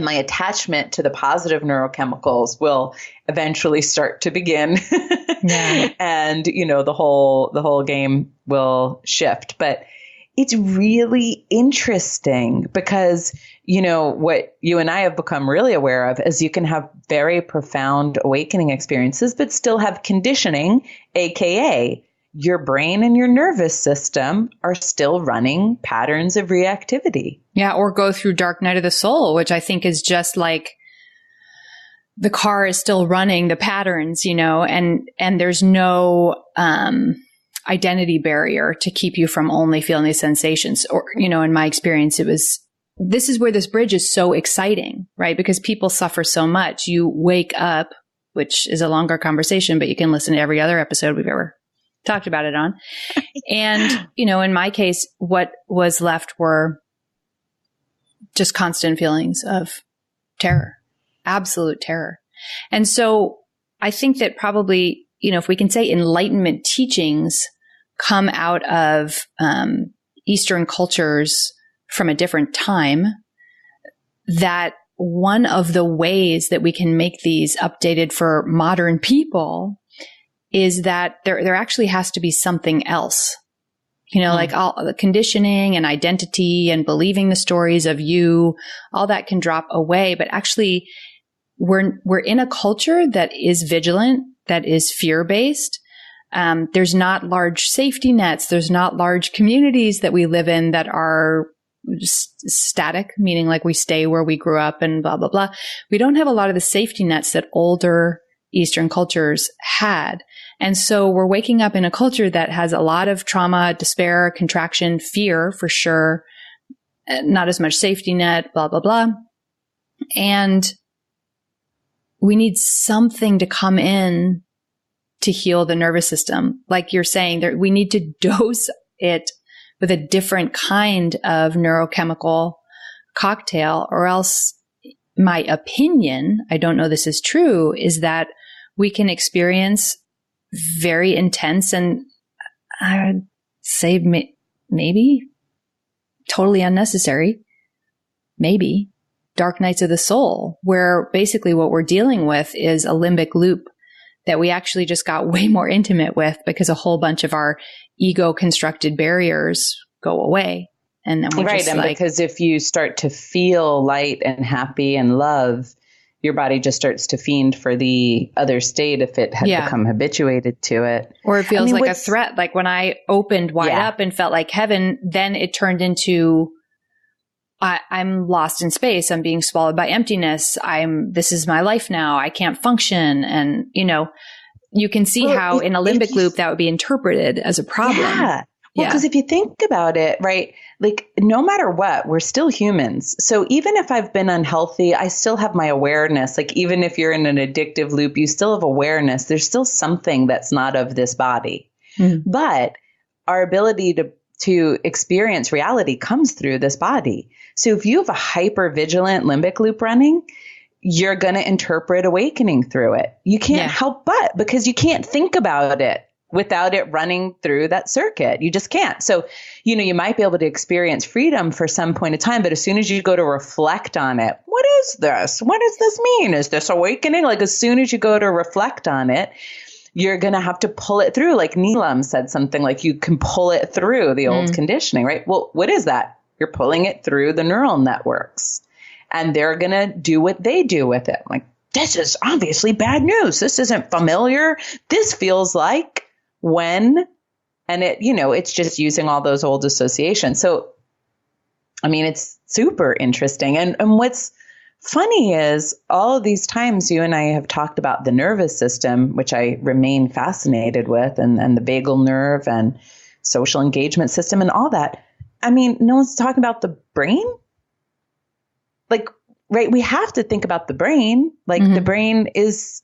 my attachment to the positive neurochemicals will eventually start to begin. And, you know, the whole game will shift. But it's really interesting because, you know, what you and I have become really aware of is you can have very profound awakening experiences, but still have conditioning, AKA your brain and your nervous system are still running patterns of reactivity. Yeah. Or go through dark night of the soul, which I think is just like the car is still running the patterns, you know, and there's no, identity barrier to keep you from only feeling these sensations. Or, you know, in my experience, this is where this bridge is so exciting, right? Because people suffer so much. You wake up, which is a longer conversation, but you can listen to every other episode we've ever talked about it on. And, you know, in my case, what was left were just constant feelings of terror, absolute terror. And so I think that probably, you know, if we can say Enlightenment teachings come out of Eastern cultures from a different time, that one of the ways that we can make these updated for modern people is that there actually has to be something else. You know, like all the conditioning and identity and believing the stories of you, all that can drop away. But actually, we're in a culture that is vigilant, that is fear-based. There's not large safety nets. There's not large communities that we live in that are static, meaning like we stay where we grew up and blah, blah, blah. We don't have a lot of the safety nets that older Eastern cultures had. And so we're waking up in a culture that has a lot of trauma, despair, contraction, fear for sure, not as much safety net, blah, blah, blah. And we need something to come in to heal the nervous system. Like you're saying, that we need to dose it with a different kind of neurochemical cocktail, or else my opinion, I don't know this is true, is that we can experience very intense and I would say maybe totally unnecessary, maybe dark nights of the soul, where basically what we're dealing with is a limbic loop that we actually just got way more intimate with because a whole bunch of our ego constructed barriers go away. And then we're right. just And like, because if you start to feel light and happy and love, your body just starts to fiend for the other state if it had become habituated to it. Or it feels like a threat. Like when I opened wide up and felt like heaven, then it turned into, I'm lost in space. I'm being swallowed by emptiness. This is my life now. I can't function. And, you can see how in a limbic loop that would be interpreted as a problem. Yeah. Well, because if you think about it, right, like no matter what, we're still humans. So even if I've been unhealthy, I still have my awareness. Like even if you're in an addictive loop, you still have awareness. There's still something that's not of this body. Mm-hmm. But our ability to experience reality comes through this body. So if you have a hyper-vigilant limbic loop running, you're going to interpret awakening through it. You can't help but, because you can't think about it without it running through that circuit. You just can't. So, you might be able to experience freedom for some point of time, but as soon as you go to reflect on it, what is this? What does this mean? Is this awakening? Like as soon as you go to reflect on it, you're going to have to pull it through. Like Neelam said something like you can pull it through the old conditioning, right? Well, what is that? You're pulling it through the neural networks and they're going to do what they do with it. Like, this is obviously bad news. This isn't familiar. This feels like when, and it, it's just using all those old associations. So, I mean, it's super interesting. And what's funny is all of these times you and I have talked about the nervous system, which I remain fascinated with, and the vagal nerve and social engagement system and all that. I mean, no one's talking about the brain. Like, right. We have to think about the brain. Like the brain is,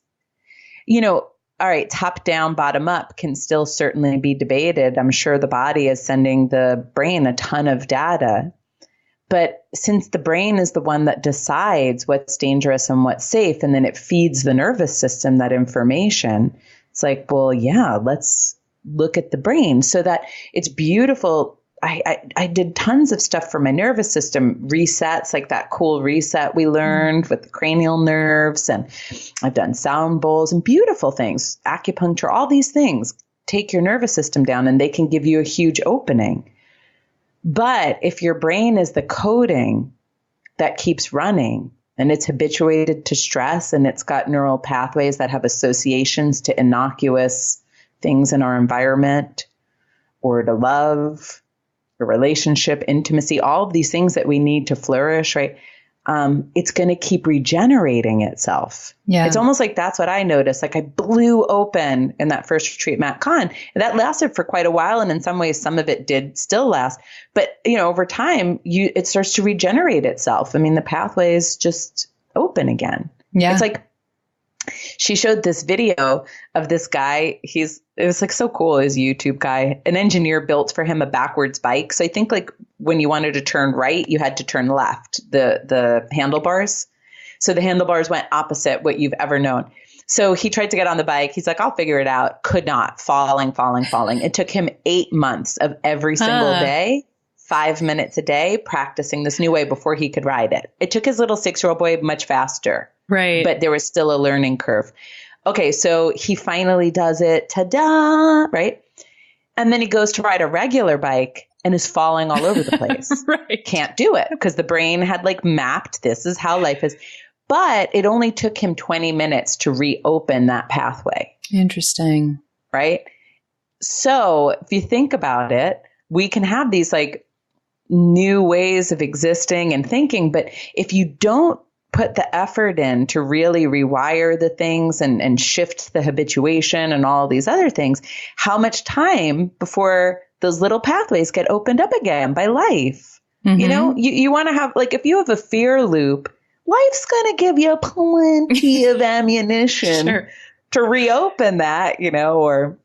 all right, top down, bottom up can still certainly be debated. I'm sure the body is sending the brain a ton of data. But since the brain is the one that decides what's dangerous and what's safe, and then it feeds the nervous system that information, it's like, well, yeah, let's look at the brain. So that it's beautiful. I did tons of stuff for my nervous system, resets, like that cool reset we learned with the cranial nerves. And I've done sound bowls and beautiful things, acupuncture, all these things take your nervous system down and they can give you a huge opening. But if your brain is the coding that keeps running and it's habituated to stress and it's got neural pathways that have associations to innocuous things in our environment or to love, a relationship, intimacy, all of these things that we need to flourish, right? It's going to keep regenerating itself. Yeah. It's almost like that's what I noticed. Like I blew open in that first retreat, Matt Kahn, and that lasted for quite a while. And in some ways, some of it did still last. But, over time, it starts to regenerate itself. I mean, the pathways just open again. Yeah. It's like, she showed this video of this guy. It was like so cool. His YouTube guy, an engineer built for him a backwards bike. So I think like when you wanted to turn right, you had to turn left, the handlebars. So the handlebars went opposite what you've ever known. So he tried to get on the bike. He's like, I'll figure it out. Could not. Falling. It took him 8 months of every single day, 5 minutes a day, practicing this new way before he could ride it. It took his little 6-year-old boy much faster. Right. But there was still a learning curve. Okay. So he finally does it. Ta-da. Right. And then he goes to ride a regular bike and is falling all over the place. Right. Can't do it because the brain had like mapped, this is how life is. But it only took him 20 minutes to reopen that pathway. Interesting. Right. So if you think about it, we can have these like new ways of existing and thinking. But if you don't put the effort in to really rewire the things and shift the habituation and all these other things, how much time before those little pathways get opened up again by life? You know, you want to have, like, if you have a fear loop, life's going to give you plenty of ammunition to reopen that, you know, or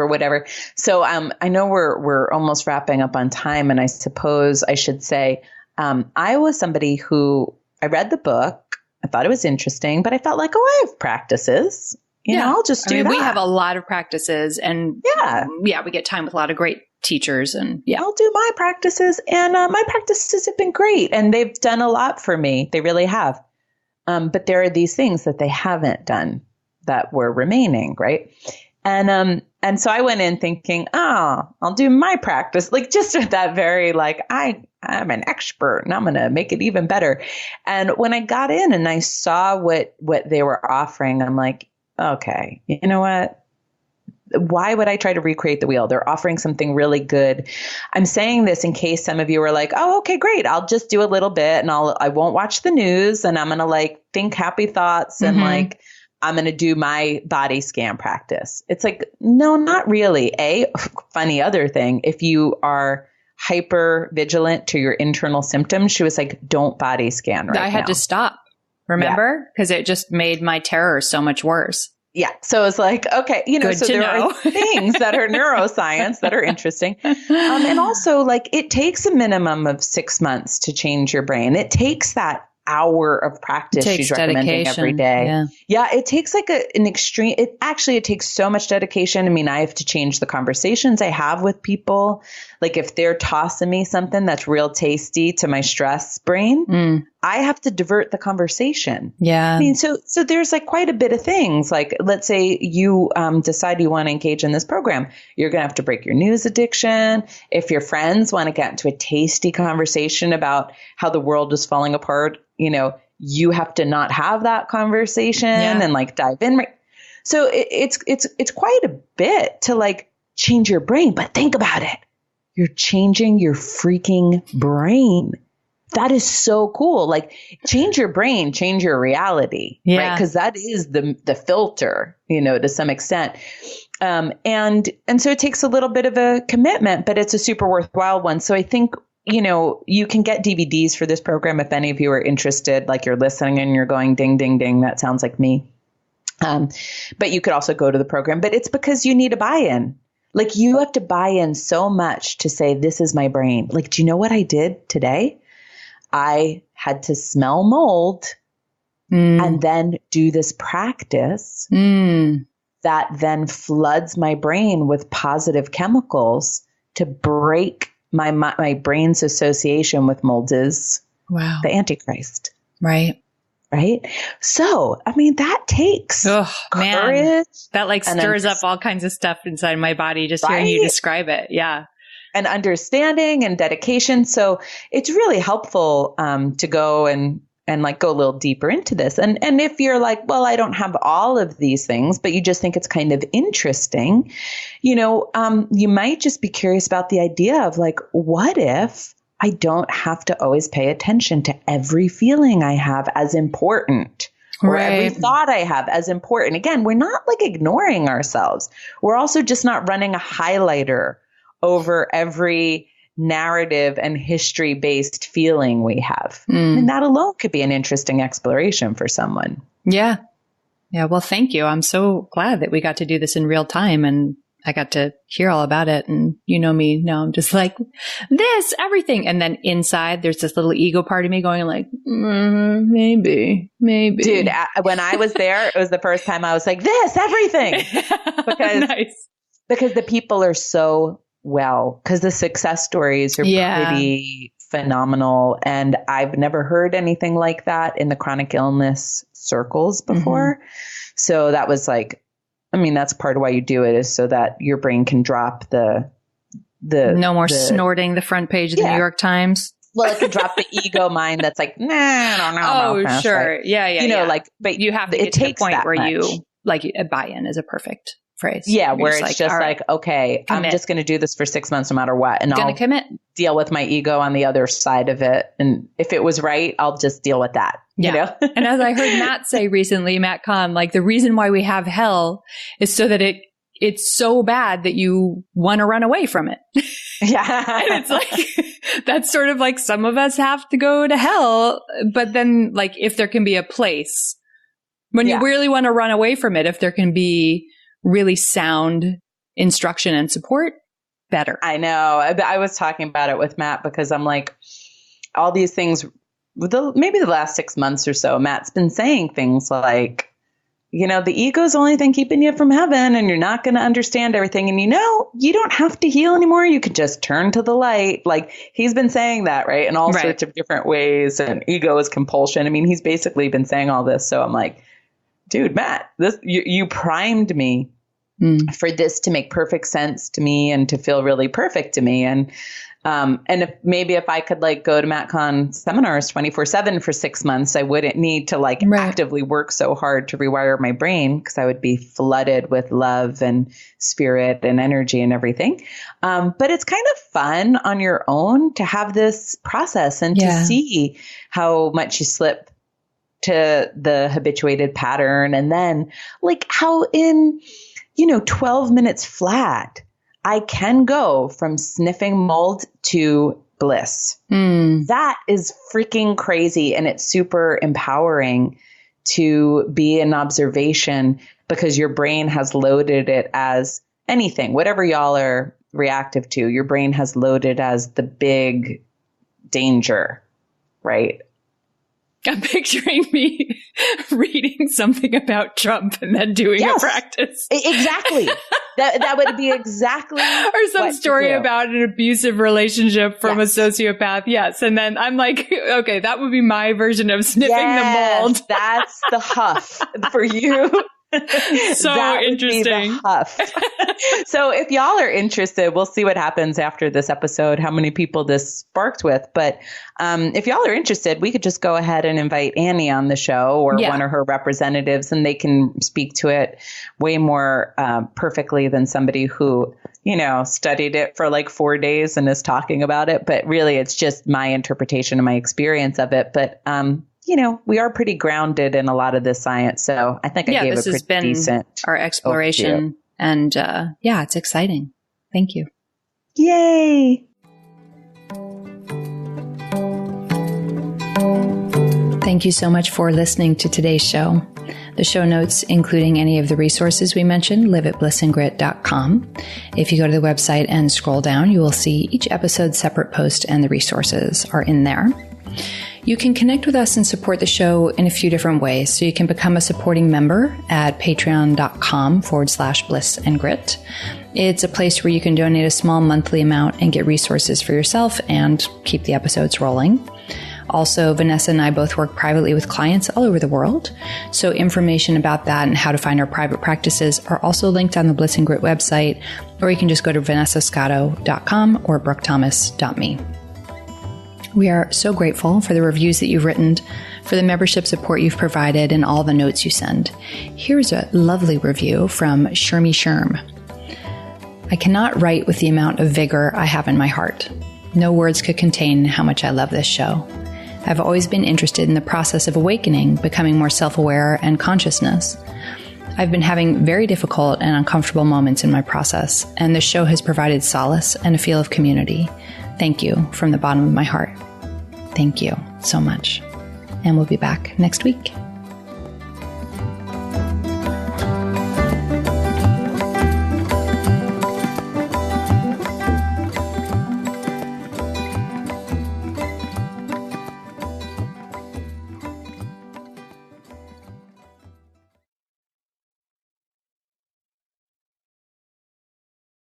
whatever. So I know we're almost wrapping up on time, and I suppose I should say I was somebody who, I read the book, I thought it was interesting, but I felt like, I have practices. You know, I'll just do that. We have a lot of practices, and we get time with a lot of great teachers, and I'll do my practices, and my practices have been great, and they've done a lot for me. They really have. But there are these things that they haven't done that were remaining, right? And so I went in thinking, I'll do my practice, like just with that very, like, I'm an expert and I'm going to make it even better. And when I got in and I saw what they were offering, I'm like, okay, you know what? Why would I try to recreate the wheel? They're offering something really good. I'm saying this in case some of you are like, oh, okay, great. I'll just do a little bit and I won't watch the news, and I'm going to like think happy thoughts and like, I'm going to do my body scan practice. It's like, no, not really. Funny other thing, if you are hyper vigilant to your internal symptoms, she was like, don't body scan right now. I had to stop, remember? Because it just made my terror so much worse. Yeah. So it's like, okay, you know, Good so there are things that are neuroscience that are interesting. And also, like, it takes a minimum of 6 months to change your brain. It takes that hour of practice she's recommending every day. Yeah, it takes like an extreme, it takes so much dedication. I mean, I have to change the conversations I have with people. Like if they're tossing me something that's real tasty to my stress brain, I have to divert the conversation. Yeah. I mean, so there's like quite a bit of things. Like, let's say you decide you want to engage in this program. You're going to have to break your news addiction. If your friends want to get into a tasty conversation about how the world is falling apart, you know, you have to not have that conversation and like dive in. So it's quite a bit to like change your brain, but think about it. You're changing your freaking brain. That is so cool. Like, change your brain, change your reality, right? Because that is the filter, you know, to some extent. And so it takes a little bit of a commitment, but it's a super worthwhile one. So I think, you know, you can get DVDs for this program if any of you are interested, like you're listening and you're going, ding, ding, ding, that sounds like me. But you could also go to the program, but it's because you need a buy-in. Like, you have to buy in so much to say, this is my brain. Like, do you know what I did today? I had to smell mold and then do this practice that then floods my brain with positive chemicals to break my brain's association with mold is the Antichrist. Right. Right. So, I mean, that takes courage. Man. That like stirs up all kinds of stuff inside my body just hearing you describe it. Yeah. And understanding and dedication. So it's really helpful to go and like go a little deeper into this. And if you're like, well, I don't have all of these things, but you just think it's kind of interesting, you know, you might just be curious about the idea of like, what if I don't have to always pay attention to every feeling I have as important, or every thought I have as important. Again, we're not like ignoring ourselves. We're also just not running a highlighter over every narrative and history-based feeling we have. And that alone could be an interesting exploration for someone. Yeah. Yeah. Well, thank you. I'm so glad that we got to do this in real time and I got to hear all about it. And you know me, now I'm just like, this, everything. And then inside, there's this little ego part of me going like, maybe. Dude, when I was there, it was the first time I was like, this, everything. Because the people are so because the success stories are pretty phenomenal. And I've never heard anything like that in the chronic illness circles before. So that was like, I mean, that's part of why you do it, is so that your brain can drop the no more snorting the front page of the New York Times. Well, it can drop the ego mind that's like, nah, I don't know. Oh, sure. Right? Yeah. You know, like, but you have to get to the point where you, like, a buy-in is a perfect phrase. Yeah, where it's just like, okay, I'm just going to do this for 6 months no matter what. And I'm going to commit. deal with my ego on the other side of it. And if it was right, I'll just deal with that. Yeah. You know? And as I heard Matt say recently, Matt Kahn, like the reason why we have hell is so that it's so bad that you want to run away from it. Yeah. And it's like, that's sort of like some of us have to go to hell. But then like if there can be a place when you really want to run away from it, if there can be really sound instruction and support, better. I know. I was talking about it with Matt because I'm like, all these things, maybe the last 6 months or so, Matt's been saying things like, you know, the ego's the only thing keeping you from heaven and you're not going to understand everything. And, you know, you don't have to heal anymore. You could just turn to the light. Like he's been saying that, right? In all sorts of different ways. And ego is compulsion. I mean, he's basically been saying all this. So I'm like, dude, Matt, you primed me for this to make perfect sense to me and to feel really perfect to me. And if I could like go to Matt Kahn seminars 24/7 for 6 months, I wouldn't need to like actively work so hard to rewire my brain because I would be flooded with love and spirit and energy and everything. But it's kind of fun on your own to have this process and to see how much you slip to the habituated pattern. And then like how in, 12 minutes flat, I can go from sniffing mold to bliss. That is freaking crazy. And it's super empowering to be in observation because your brain has loaded it as anything, whatever y'all are reactive to, your brain has loaded as the big danger, right? I'm picturing me reading something about Trump and then doing a practice. Exactly. That would be exactly or some story about an abusive relationship from a sociopath. Yes. And then I'm like, okay, that would be my version of sniffing the mold. That's the huff for you. So interesting. So if y'all are interested, we'll see what happens after this episode, how many people this sparked with. But if y'all are interested, we could just go ahead and invite Annie on the show or one of her representatives, and they can speak to it way more perfectly than somebody who, studied it for like 4 days and is talking about it. But really, it's just my interpretation and my experience of it. But we are pretty grounded in a lot of this science. So I think I gave a pretty decent our exploration. Overview. And it's exciting. Thank you. Yay. Thank you so much for listening to today's show. The show notes, including any of the resources we mentioned, live at blissandgrit.com. If you go to the website and scroll down, you will see each episode's separate post and the resources are in there. You can connect with us and support the show in a few different ways. So you can become a supporting member at patreon.com/blissandgrit. It's a place where you can donate a small monthly amount and get resources for yourself and keep the episodes rolling. Also, Vanessa and I both work privately with clients all over the world. So information about that and how to find our private practices are also linked on the Bliss and Grit website, or you can just go to vanessascotto.com or brookthomas.me. We are so grateful for the reviews that you've written, for the membership support you've provided, and all the notes you send. Here's a lovely review from Shermy Sherm. I cannot write with the amount of vigor I have in my heart. No words could contain how much I love this show. I've always been interested in the process of awakening, becoming more self-aware and consciousness. I've been having very difficult and uncomfortable moments in my process, and this show has provided solace and a feel of community. Thank you from the bottom of my heart. Thank you so much. And we'll be back next week.